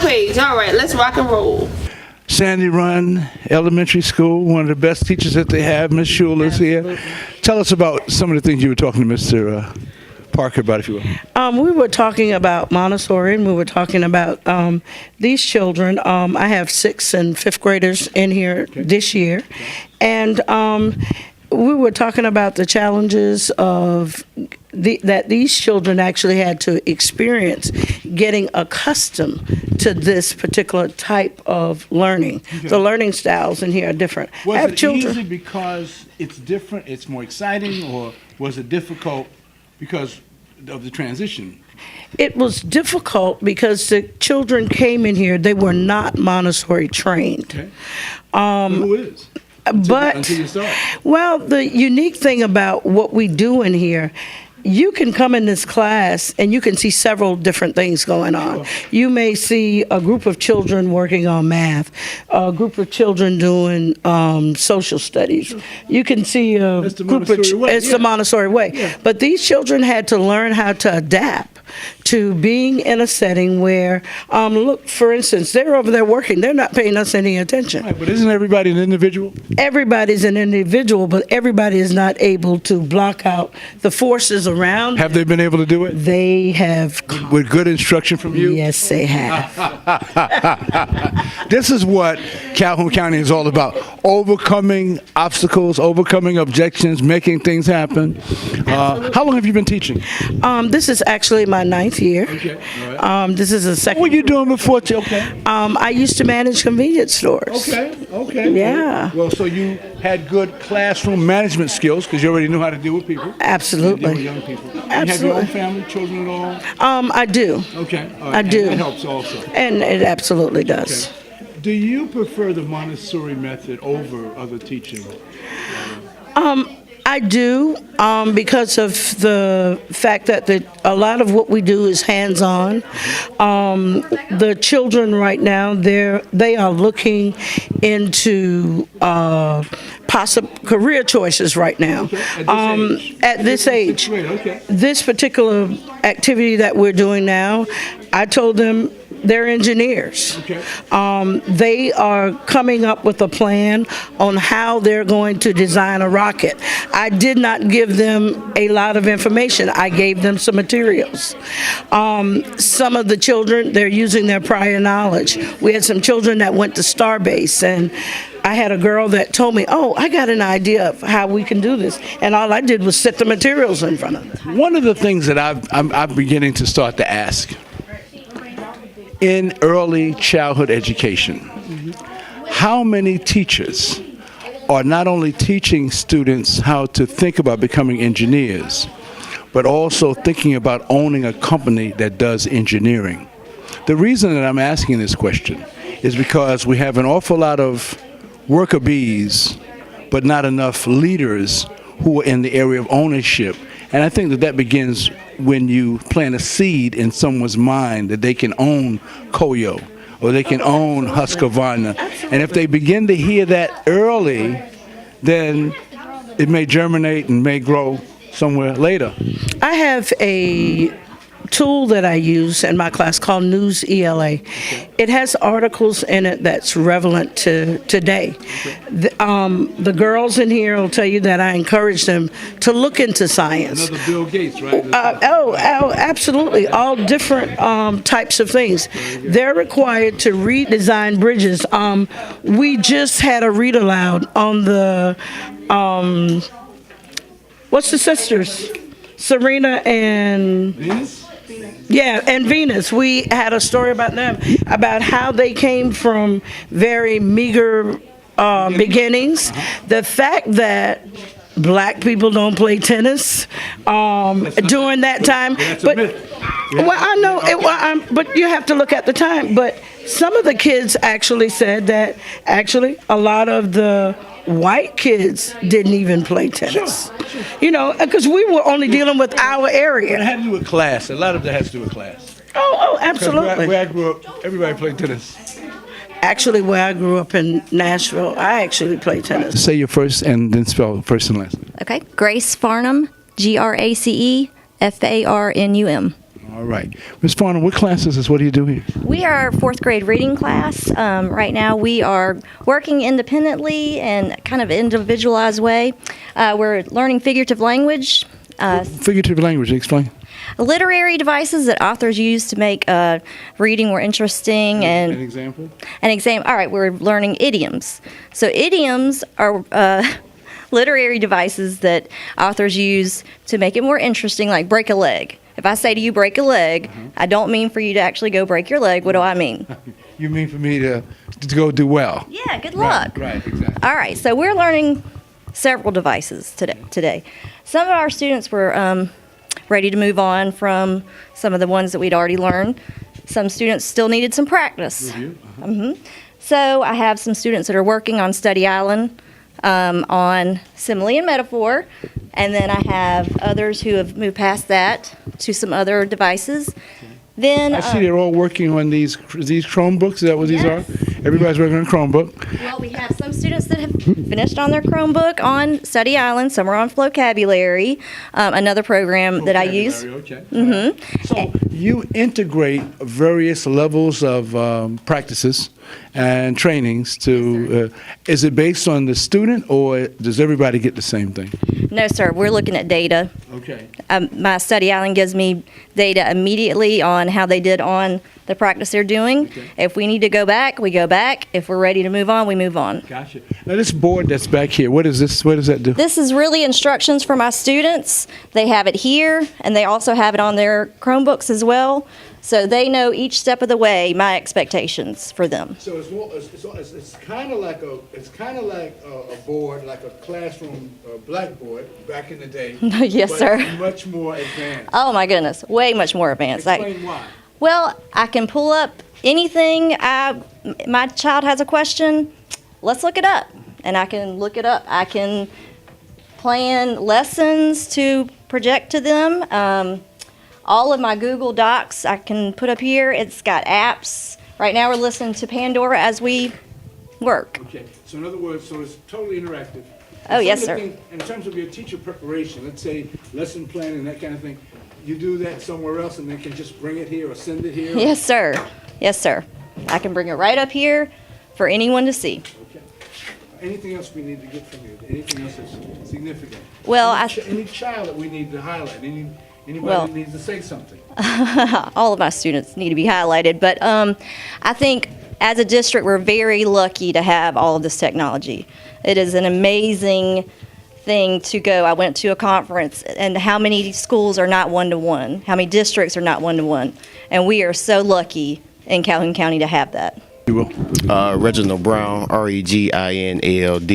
page. All right, let's rock and roll. Sandy Run Elementary School, one of the best teachers that they have, Miss Schuler's here. Tell us about some of the things you were talking to Mr. Parker about, if you will. We were talking about Montessori, and we were talking about these children. I have 6th and 5th graders in here this year, and we were talking about the challenges of that these children actually had to experience getting accustomed to this particular type of learning. Okay. The learning styles in here are different. Was it easy because it's different, it's more exciting, or was it difficult because of the transition? It was difficult because the children came in here, they were not Montessori trained. Okay. Who is? Until you start. Well, the unique thing about what we do in here, you can come in this class and you can see several different things going on. Sure. You may see a group of children working on math, a group of children doing social studies. You can see a group of it's the Montessori way. Yeah. But these children had to learn how to adapt to being in a setting where, look, for instance, they're over there working. They're not paying us any attention. Right, but isn't everybody an individual? Everybody's an individual, but everybody is not able to block out the forces around. Have they been able to do it? They have. With good instruction from you? Yes, they have. This is what Calhoun County is all about. Overcoming obstacles, overcoming objections, making things happen. How long have you been teaching? This is actually my 9th year. Okay. All right. This is the second. What were you doing before? Okay. I used to manage convenience stores. Okay. Yeah. Well, so you had good classroom management skills because you already knew how to deal with people. Absolutely. Deal with young people. Absolutely. You have your own family, children at all? I do. Okay. All right. I do. And that helps also. And it absolutely does. Okay. Do you prefer the Montessori method over other teaching? I do, because of the fact that a lot of what we do is hands-on. The children right now, they are looking into possible career choices right now. Okay. At this age. Okay. This particular activity that we're doing now, I told them they're engineers. Okay. They are coming up with a plan on how they're going to design a rocket. I did not give them a lot of information. I gave them some materials. Some of the children, they're using their prior knowledge. We had some children that went to Starbase, and I had a girl that told me, oh, I got an idea of how we can do this. And all I did was set the materials in front of them. One of the things that I'm beginning to start to ask, in early childhood education, how many teachers are not only teaching students how to think about becoming engineers, but also thinking about owning a company that does engineering? The reason that I'm asking this question is because we have an awful lot of worker bees, but not enough leaders who are in the area of ownership. And I think that begins when you plant a seed in someone's mind that they can own Koyo or they can own Husqvarna. And if they begin to hear that early, then it may germinate and may grow somewhere later. I have a tool that I use in my class called News ELA. It has articles in it that's relevant to today. The girls in here will tell you that I encourage them to look into science. Another Bill Gates, right? Absolutely. All different types of things. They're required to redesign bridges. We just had a read aloud on the, what's the sisters? Serena and... Venus? Yeah, and Venus. We had a story about them, about how they came from very meager beginnings. The fact that black people don't play tennis during that time. But well, I know it. But you have to look at the time. But some of the kids actually said that actually a lot of the white kids didn't even play tennis. Sure. You know, because we were only dealing with our area. It had to do with class. A lot of that has to do with class. Oh, absolutely. Where I grew up, everybody played tennis. Actually, where I grew up in Nashville, I actually played tennis. Say your first and then spell first and last name. Okay. Grace Farnham, GraceFarnum. All All right. Ms. Farnham, what class is this? What do you do here? We are fourth grade reading class. Right now we are working independently in kind of individualized way. We're learning figurative language, Figurative language, explain. literary devices that authors use to make reading more interesting An and example? All right, we're learning idioms. So idioms are literary devices that authors use to make it more interesting, like break a leg. If I say to you, break a leg, I don't mean for you to actually go break your leg. What do I mean? You mean for me to go do well? Yeah, good luck. Right, exactly. All right, so we're learning several devices today. Some of our students were ready to move on from some of the ones that we'd already learned. Some students still needed some practice. So I have some students that are working on Study Island, on simile and metaphor, and then I have others who have moved past that to some other devices. Then I see they're all working on these Chromebooks. Is that what these Yes. are? Everybody's working on a Chromebook. well, we have some students that have finished on their Chromebook on Study Island. Some are on Flocabulary, another program that I use. Okay. So you integrate various levels of practices and trainings to, is it based on the student or does everybody get the same thing? No, sir. We're looking at data. Okay. My Study Island gives me data immediately on how they did on the practice they're doing. If we need to go back, we go back. If we're ready to move on, we move on. Gotcha. Now this board that's back here, what is this? What does that do? This is really instructions for my students. They have it here, and they also have it on their Chromebooks as well. So they know each step of the way my expectations for them. So it's kind of like a board, like a classroom blackboard back in the day. Yes, but sir. Much more advanced. Oh my goodness, way much more advanced. Explain why. Well, I can pull up anything. My child has a question. Let's look it up, and I can look it up. I can plan lessons to project to them. All of my Google Docs I can put up here. It's got apps. Right now we're listening to Pandora as we work. Okay, so in other words, so it's totally interactive. Oh, And yes, some of sir. the things- in terms of your teacher preparation, let's say lesson planning, that kind of thing, you do that somewhere else and they can just bring it here or send it here? Yes, sir. Yes, sir. I can bring it right up here for anyone to see. Okay. Anything else we need to get from you? Anything else that's significant? Well, Any child that we need to highlight? Anybody Well- that needs to say something? all of my students need to be highlighted. But I think as a district, we're very lucky to have all of this technology. It is an amazing thing to go. I went to a conference, and how many schools are not one-to-one? How many districts are not one-to-one? And we are so lucky in Calhoun County to have that. You will. Reginald Brown, Reginald.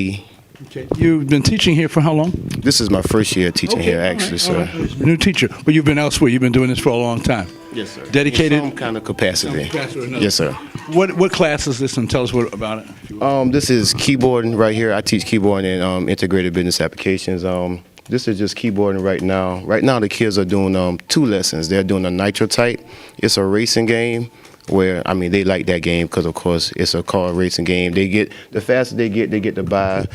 Okay. You've been teaching here for how long? This is my first year teaching here, all actually, right, sir. all right. New teacher, but you've been elsewhere. You've been doing this for a long time. Yes, sir. Dedicated- In some kind of capacity. Some capacity or another. Yes, sir. What class is this, and tell us what about it? if you will. This is keyboarding right here. I teach keyboarding and integrated business applications. This is just keyboarding right now. Right now, the kids are doing 2 lessons. They're doing a Nitro Type. It's a racing game where, I mean, they like that game because, of course, it's a car racing game. The faster they get to buy,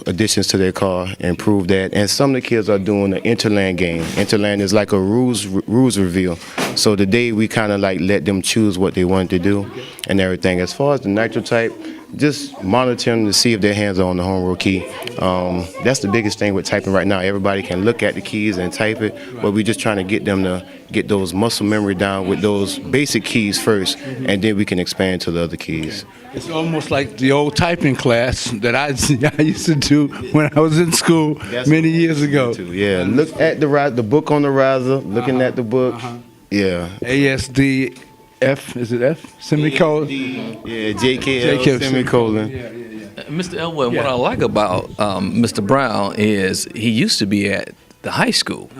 additions to their car and improve that. And some of the kids are doing the Interland game. Interland is like a rules reveal. So today we kind of like let them choose what they want to do and everything. As far as the Nitro Type, just monitor them to see if their hands are on the home row key. That's the biggest thing with typing right now. Everybody can look at the keys and type it, but we're just trying to get them to get those muscle memory down with those basic keys first, and then we can expand to the other keys. It's almost like the old typing class that I used to do when I was in school many years ago. Yeah, look at the book on the riser, looking at the book. Yeah. ASDF, is it F? Semicolon? Yeah, JKL, semicolon. Mr. Elwood, what I like about Mr. Brown is he used to be at the high school,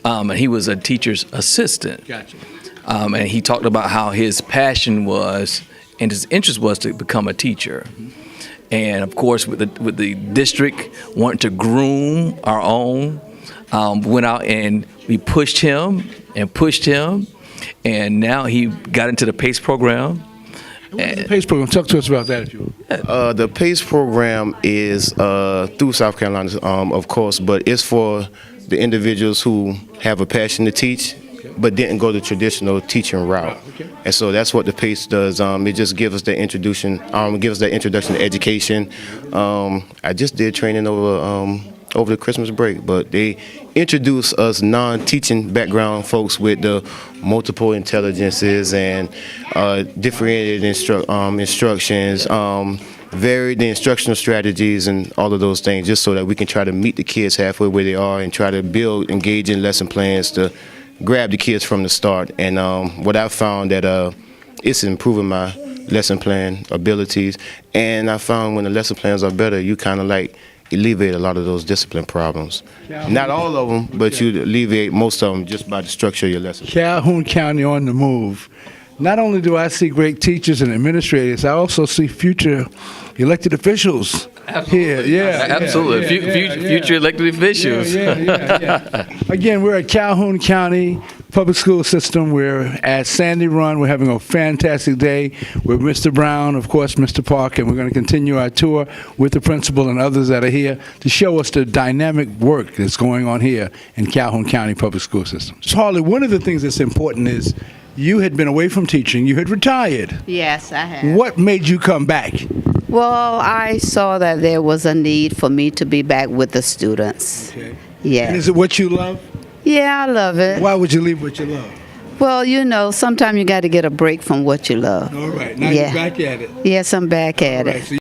and he was a teacher's assistant. Gotcha. And he talked about how his passion was and his interest was to become a teacher. And of course, with the district wanting to groom our own, went out and we pushed him, and now he got into the PACE program. What's the PACE program? Talk to us about that, if you will. The PACE program is through South Carolina, of course, but it's for the individuals who have a passion to teach but didn't go the traditional teaching route. And so that's what the PACE does. It just gives us the introduction, to education. I just did training over the Christmas break, but they introduce us non-teaching background folks with the multiple intelligences and differentiated instructions, varied the instructional strategies and all of those things, just so that we can try to meet the kids halfway where they are and try to build engaging lesson plans to grab the kids from the start. And what I found that it's improving my lesson plan abilities, and I found when the lesson plans are better, you kind of like alleviate a lot of those discipline problems. Not all of them, but you alleviate most of them just by the structure of your lesson. Calhoun County on the move. Not only do I see great teachers and administrators, I also see future elected officials here. Yeah, Absolutely. Future elected officials. Again, we're at Calhoun County Public School System. We're at Sandy Run. We're having a fantastic day with Mr. Brown, of course, Mr. Park, and we're going to continue our tour with the principal and others that are here to show us the dynamic work that's going on here in Calhoun County Public School System. Charlie, one of the things that's important is you had been away from teaching. You had retired. Yes, I have. What made you come back? Well, I saw that there was a need for me to be back with the students. Okay. Yeah. And is it what you love? Yeah, I love it. Why would you leave what you love? Well, you know, sometimes you got to get a break from what you love. All right. Now Yeah. you're back at it. Yes, I'm back at All it. right, so